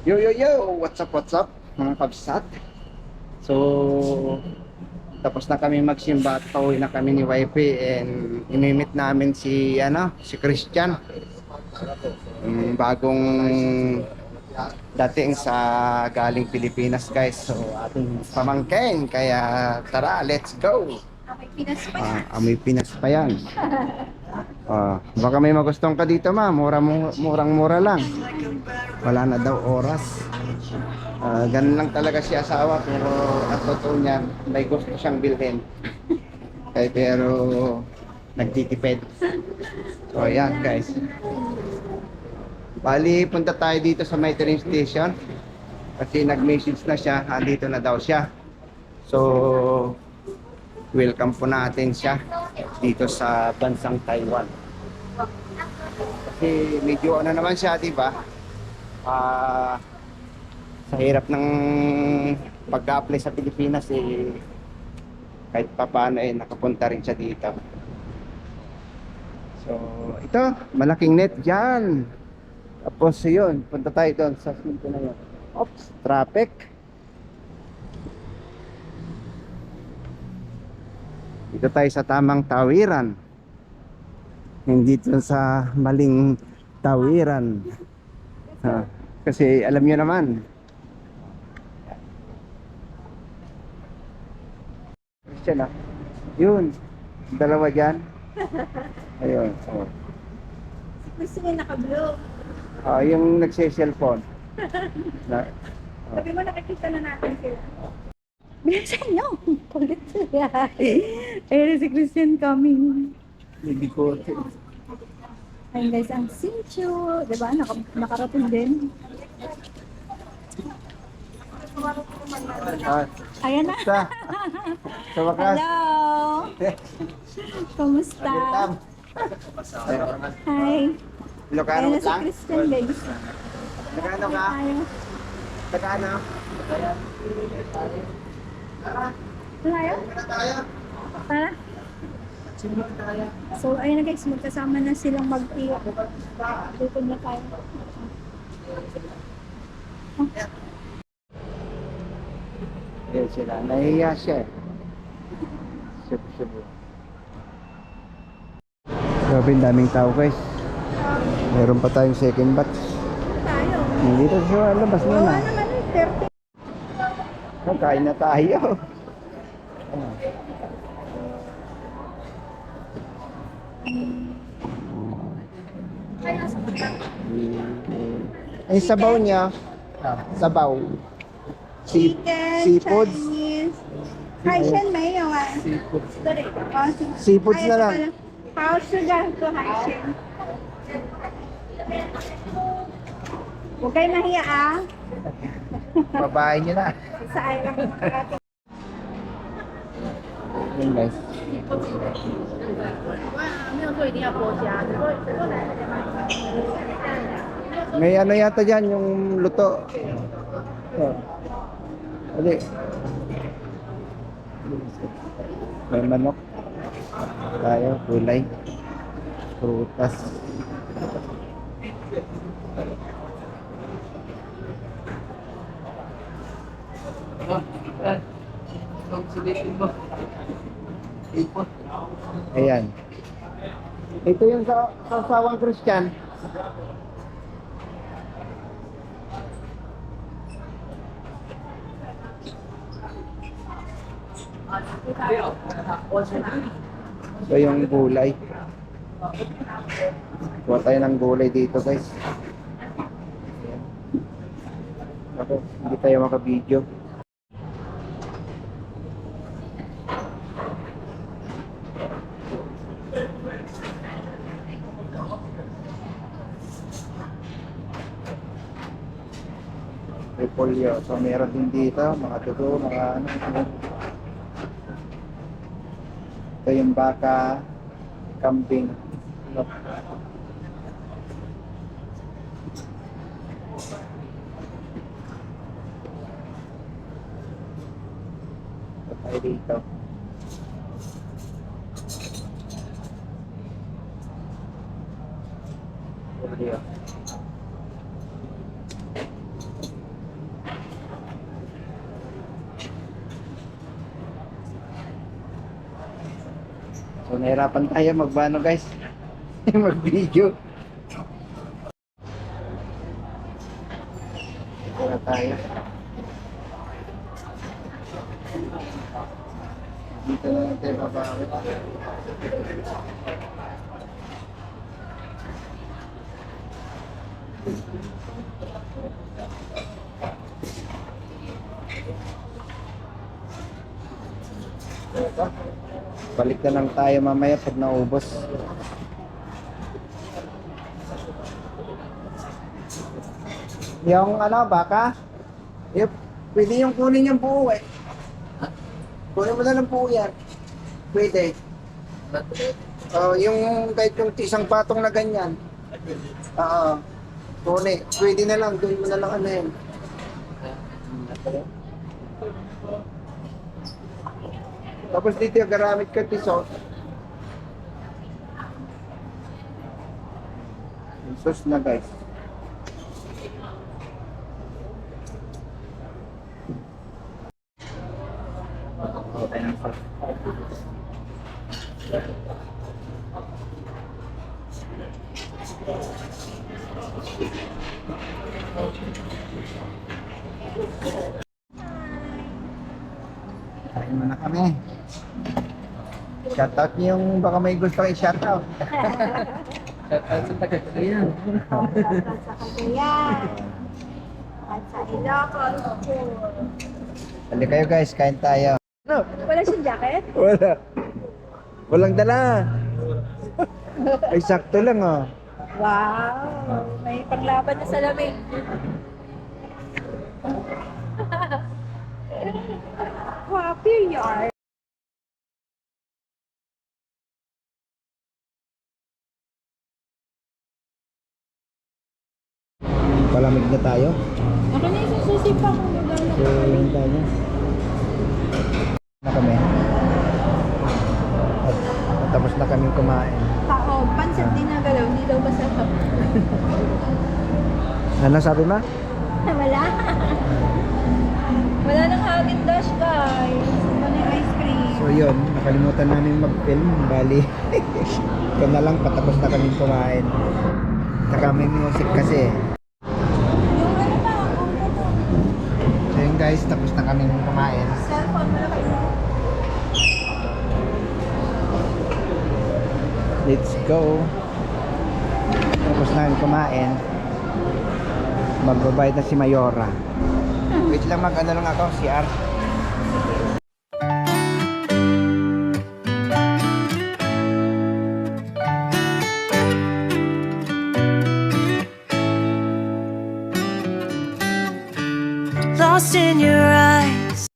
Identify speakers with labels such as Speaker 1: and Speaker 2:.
Speaker 1: Yo yo yo, what's up mga kabsat. So tapos na kami magsimba at pauwi na kami ni Wifey and inimit namin si Christian, bagong dating sa galing Pilipinas guys. So ating pamangkin, kaya tara, let's go.
Speaker 2: Amoy Pinas pa yan.
Speaker 1: Amoy Pinas pa yan. Baka may magustong ka dito ma, murang-mura lang. Wala na daw oras. Ganun lang talaga si asawa, pero at totoo niya, may gusto siyang bilhin. Pero nagtitipid. So ayan guys. Bali, punta tayo dito sa may train station. Kasi nag-message na siya, andito na daw siya. So, welcome po natin siya dito sa bansang Taiwan. Kasi medyo ano naman siya, di ba? Sa hirap ng pag-apply sa Pilipinas, kahit papaano nakapunta rin siya dito. So, ito, malaking net dyan. Tapos yun, punta tayo doon sa sinto na yun. Oops, traffic. Dito tayo sa tamang tawiran, hindi dito sa maling tawiran. Kasi alam nyo naman, Christian yun, dalawa dyan. Ayun,
Speaker 2: Gusto niya naka-blue.
Speaker 1: yung nagse-cellphone.
Speaker 2: Sabi mo nakikita na natin sila. Bilisan niyo! Kulit sila. Ayun si Christian coming.
Speaker 1: Hindi ko.
Speaker 2: Ayun guys, ang Sincho. Diba? Nakarating din. Ayan na.
Speaker 1: Sa wakas.
Speaker 2: Hello! Kumusta? Hi!
Speaker 1: Ilocano
Speaker 2: Ayun na si
Speaker 1: lang?
Speaker 2: Christian guys.
Speaker 1: Nagano ka?
Speaker 2: Tayo.
Speaker 1: Nagano?
Speaker 2: Tayo? Tara. So, ayun na guys, magkasama na silang mag-iyo. Dito na tayo.
Speaker 1: Ayun sila. Nahihiya siya. Sip-sip. Grabe, daming tao guys. Meron pa tayong second batch.
Speaker 2: Tayo.
Speaker 1: Dito sa labas
Speaker 2: Oo
Speaker 1: na.
Speaker 2: naman eh, 30.
Speaker 1: Kain na tayo. Ay, sabaw niya. Sabaw.
Speaker 2: Chicken,
Speaker 1: Seafoods.
Speaker 2: Chinese. Haishen 没有啊。对，Seafoods
Speaker 1: na lang.
Speaker 2: 好吃的做海鲜。Huwag kayo mahiya ah.
Speaker 1: Babae niyo na.
Speaker 2: Sa ay lang ating
Speaker 1: Yun guys. May ano yata dyan, yung luto. Uli. May manok. Tayo, gulay. Prutas. Ayan. Ito yung sa sawang Christian. So yung gulay. Kuha tayo ng gulay dito guys. Ako, hindi tayo maka-video. Repolyo. So meron din dito, mga tuto, mga ano. Ito yung baka, kambing. Ito tayo dito. Repolyo. So nahirapan tayo magbano guys. Mag-video. Wala tayo. Dito na lang tayo babawi. Balik na lang tayo mamaya pag naubos. Yung ano, baka? Yep. Pwede yung kunin yung buo eh. Kunin mo na lang buo yan. Pwede. Yung kahit yung isang patong na ganyan. Kunin. Pwede na lang. Doon mo na lang ano yan. Tapos dito yung garamit ka tiso. Sus na guys. Okay na pa. Kain muna kami. Shoutout niyo yung baka may gusto kayo shoutout.
Speaker 3: Shoutout sa taga-Cagayan.
Speaker 2: At sa Cagayan. At sa Ilocos.
Speaker 1: Hali kayo guys, kain tayo. No,
Speaker 2: Wala siyang jacket?
Speaker 1: wala. Walang dala. Ay, sakto lang oh.
Speaker 2: Wow! May panglaban na sa lamig. Happy you are.
Speaker 1: Palamig na tayo.
Speaker 2: Ako na yung susipa ko.
Speaker 1: So, yun tayo. Na kami. At tapos na kaming kumain.
Speaker 2: Tao, pansit din na galaw. Hindi daw masarap.
Speaker 1: Ano sabi ma?
Speaker 2: Wala. Wala nang Haagen Dazs, guys. Wala yung ice cream.
Speaker 1: So yun, nakalimutan namin mag-film. Bali, ito na lang, patapos na kaming kumain. Saka may music kasi.
Speaker 2: Yung ano ba? Ang ano?
Speaker 1: So yun guys, tapos na kaming kumain.
Speaker 2: Cellphone mo na kayo.
Speaker 1: Let's go. Tapos na kaming kumain. Magbabayad na si Mayora. Wait lang, mag-ano lang ako, CR.
Speaker 4: Lost in your eyes.